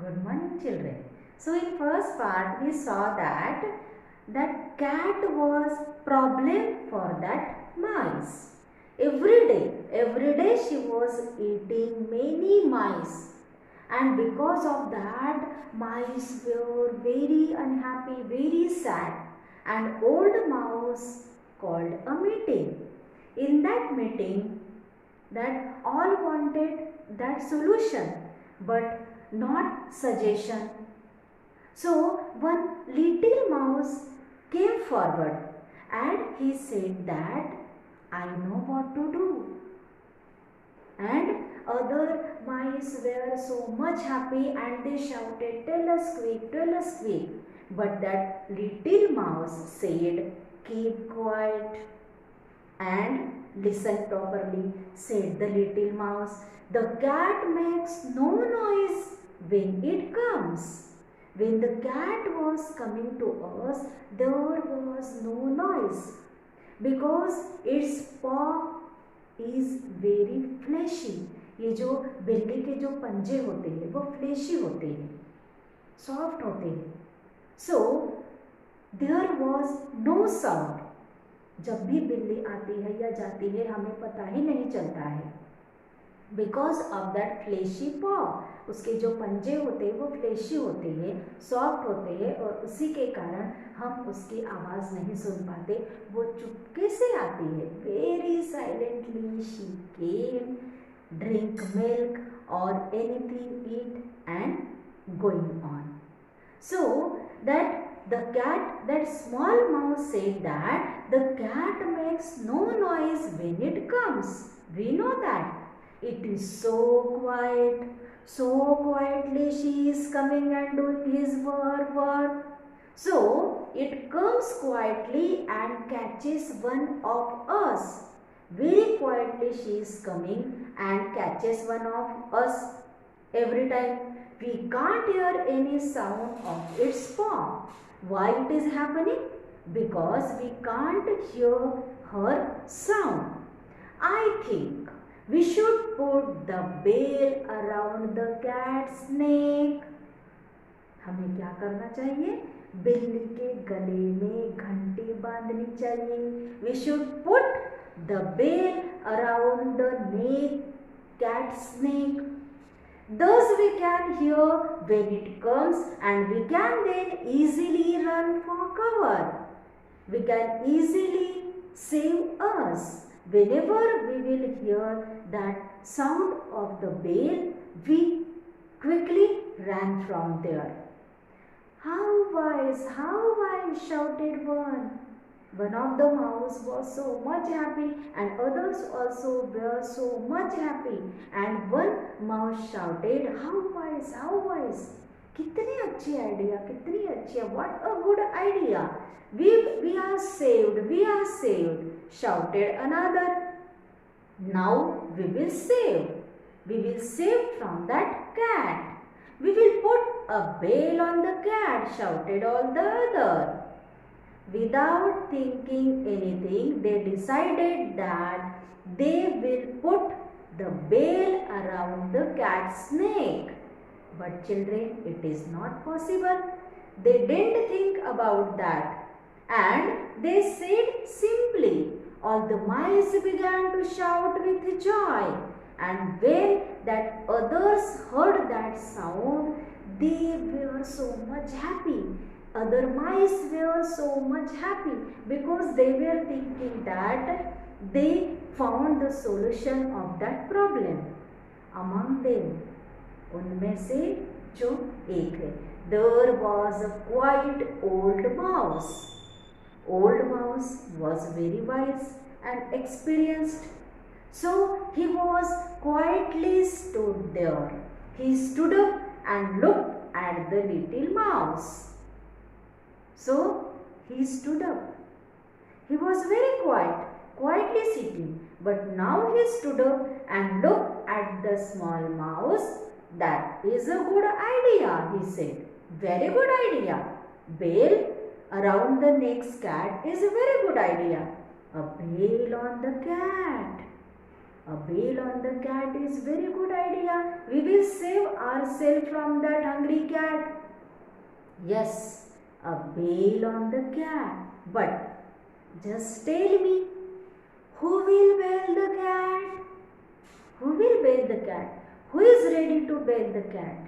Good morning, children. So in first part we saw that cat was problem for that mice. Every day she was eating many mice, and because of that mice were very unhappy, very sad, and old mouse called a meeting. In that meeting, that all wanted that solution but not suggestion. So one little mouse came forward and he said that I know what to do. And other mice were so much happy and they shouted, tell us quick, tell us quick. But that little mouse said, keep quiet and listen properly, said the little mouse. The cat makes no noise when it comes. When the cat was coming to us, there was no noise because its paw is very fleshy. ये जो बिल्ली के जो पंजे होते हैं वो fleshy होते हैं, सॉफ्ट होते हैं. So there was no sound. जब भी बिल्ली आती है या जाती है हमें पता ही नहीं चलता है, बिकॉज ऑफ दैट फ्लेशी पॉ. उसके जो पंजे होते हैं वो फ्लेशी होते हैं, सॉफ्ट होते हैं, और उसी के कारण हम उसकी आवाज़ नहीं सुन पाते. वो चुपके से आती है, very silently she came, drink milk और anything eat and going on. So that the cat, that small mouse said that the cat makes no noise when it comes. We know that. It is so quiet, so quietly she is coming and doing his work. So it comes quietly and catches one of us. Very quietly she is coming and catches one of us every time. We can't hear any sound of its paw. Why it is happening? Because we can't hear her sound. I think we should put the bell around the cat's neck. हमें क्या करना चाहिए? बिल्ली के गले में घंटी बांधनी चाहिए. We should put the bell around the neck, cat's neck. Thus we can hear when it comes and we can then easily run for cover. We can easily save us. Whenever we will hear that sound of the bell, we quickly ran from there. How wise, shouted one. One of the mouse was so much happy and others also were so much happy. And one mouse shouted, how wise. कितनी अच्छी idea, कितनी अच्छी, what a good idea. We are saved, shouted another. Now we will save from that cat. We will put a bell on the cat, shouted all the other. Without thinking anything, they decided that they will put the bell around the cat's neck. But children, it is not possible. They didn't think about that. And they said simply. All the mice began to shout with joy. And when that others heard that sound, they were so much happy. Other mice were so much happy because they were thinking that they found the solution of that problem. Among them, उनमें से जो एक है, there was a quite old mouse. Old mouse was very wise and experienced. So he was quietly stood there. He stood up and looked at the little mouse. So he stood up. He was very quietly sitting. But now he stood up and looked at the small mouse. That is a good idea, he said. Very good idea. Bell around the next cat is a very good idea. A bell on the cat. A bell on the cat is very good idea. We will save ourselves from that hungry cat. Yes, a bell on the cat. But just tell me, who will bail the cat? Who will bail the cat? Who is ready to bail the cat?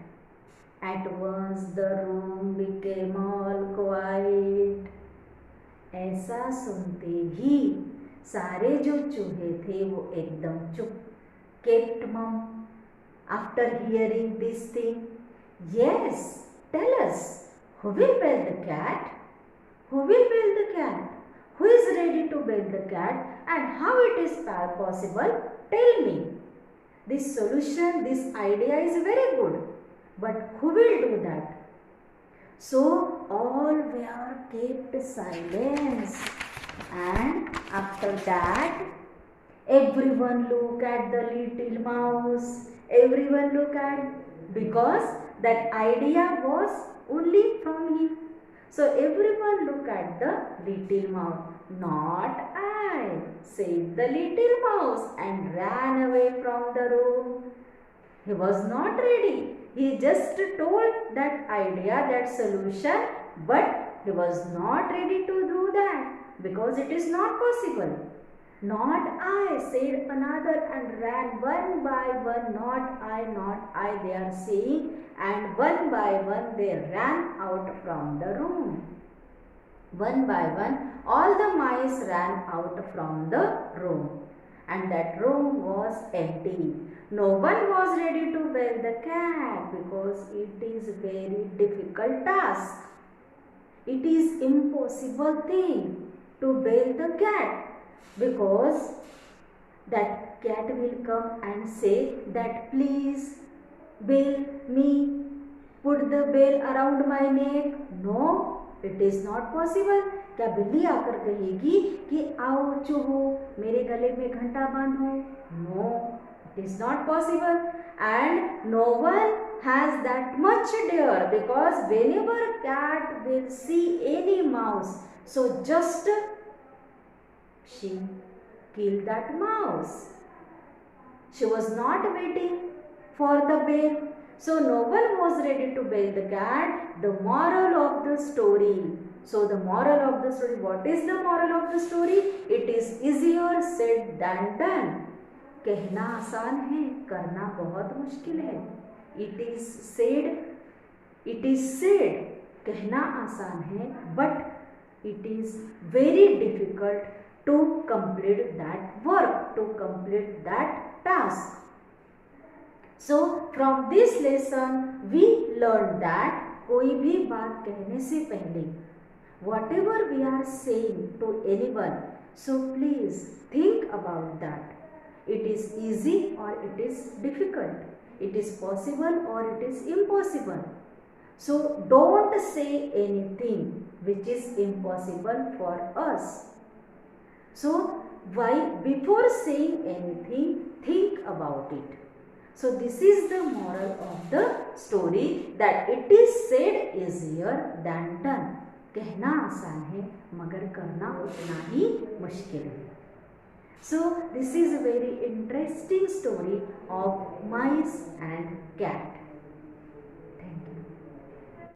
At once the room became all quiet. ऐसा सुनते ही सारे जो चूहे थे वो एकदम चुप. Kept mum. After hearing this thing, yes, tell us, who will bail the cat? Who will bail the cat? Who is ready to bail the cat, and how it is possible? Tell me. This solution, this idea is very good, but who will do that? So all were kept silence, and after that everyone look at the little mouse. Everyone look at, because that idea was only from him. So everyone look at the little mouse. Not I, said the little mouse, and ran away from the room. He was not ready. He just told that idea, that solution, but he was not ready to do that because it is not possible. Not I, said another, and ran one by one. Not I, they are saying, and one by one they ran out from the room. One by one, all the mice ran out from the room, and that room was empty. No one was ready to bail the cat because it is very difficult task. It is impossible thing to bail the cat, because that cat will come and say that please bail me, put the bell around my neck. No, it is not possible. क्या बिल्ली आकर कहेगी कि आओ चूहो मेरे गले में घंटा बांधो? No, it is not possible, and no one has that much dare, because whenever cat will see any mouse, so just she killed that mouse. She was not waiting for the bell, so no one was ready to bail the cat. The moral of the story. So the moral of the story, what is the moral of the story? It is easier said than done. कहना आसान है, करना बहुत मुश्किल है. It is said, कहना आसान है, but it is very difficult to complete that work, to complete that task. So from this lesson we learned that कोई भी बात कहने से पहले, whatever we are saying to anyone, so please think about that. It is easy or it is difficult. It is possible or it is impossible. So don't say anything which is impossible for us. So before saying anything, think about it. So this is the moral of the story, that it is said easier than done. कहना आसान है मगर करना उतना ही मुश्किल है. So this is a very interesting story of mice and cat.